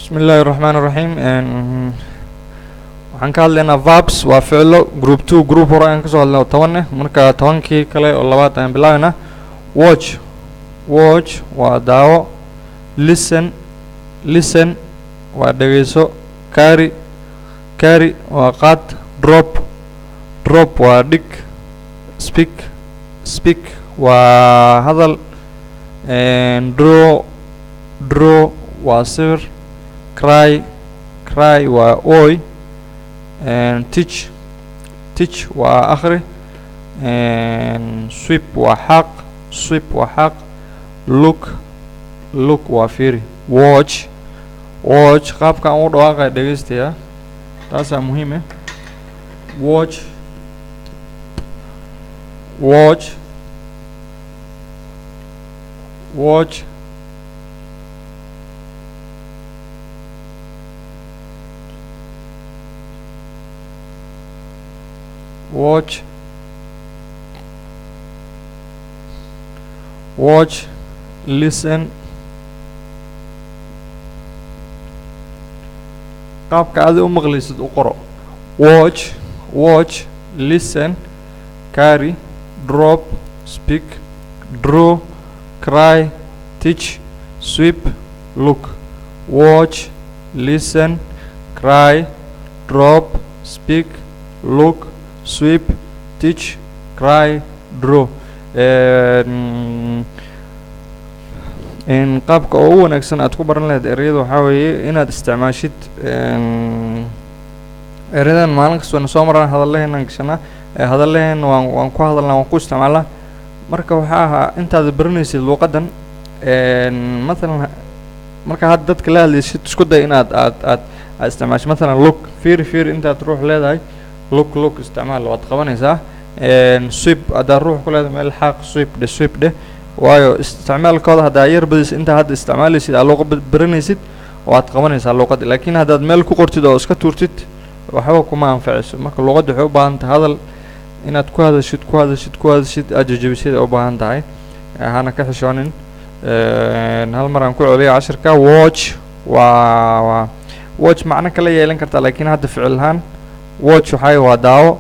بسم الله الرحمن الرحيم waxaan ka hadlaynaa verbs waa ficilo group 2 group hore aan kasoo hadlay 10 marka 10kii kale oo labaad aan bilaabana watch waa daawo listen waa dhageyso carry waa qaad drop waa dhig speak waa hadal draw waa sawir cry waa ooy teach waa akhri sweep waa xaq look waa fiiri watch qaabka aan u dhawaaqay dhageystayaa taasaa muhiim ah watch listen qaabka aad u maqlaysid u qoro watch listen carry drop speak draw cry teach sweep look watch listen cry drop speak look sweep teach cry draw in qaabka ugu wanaagsan aad ku baran lahayd ereyada waxaa weeye inaad isticmaashid erayadan maalin kasta waan soo maraan hadalaheenan gashanaa hadalaheen waan ku hadalnaa waan ku isticmaalnaa marka waxaa ahaa intaad baranaysid luuqadan mathalan marka had dadka la hadlaysid isku day inaad aad isticmaashid mathalan look fiiri intaad ruux leedahay look isticmaal waad qabanaysaa sweep haddaa ruux ku leedahay meel xaq sweep dheh waayo isticmaalkooda haddaa yar badis intaa hadda isticmaalaysid aa luuqa baranaysid waad qabanaysaa luuqada laakiin haddaad meel ku qortid oo iska tuurtid waxba kuma anfacayso marka luuqadda waxay u baahan tahay hadal inaad ku hadashid aad jajabisid ay u baahan tahay hana ka xishoonin hal mar aan ku celiyo cashirka watch macno kala yeelan kartaa laakiin hadda ficil ahaan watch waxay waa daawo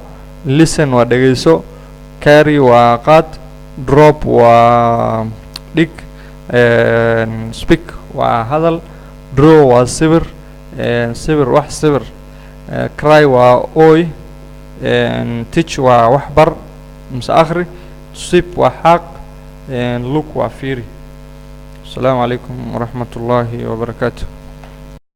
listen waa dhageyso carry waa qaad drop waa dhig speak waa hadal draw waa sawir cry waa ooy teach waa wax bar mise akhri sweep waa xaq look waa fiiri. السلام عليكم ورحمة الله وبركاته.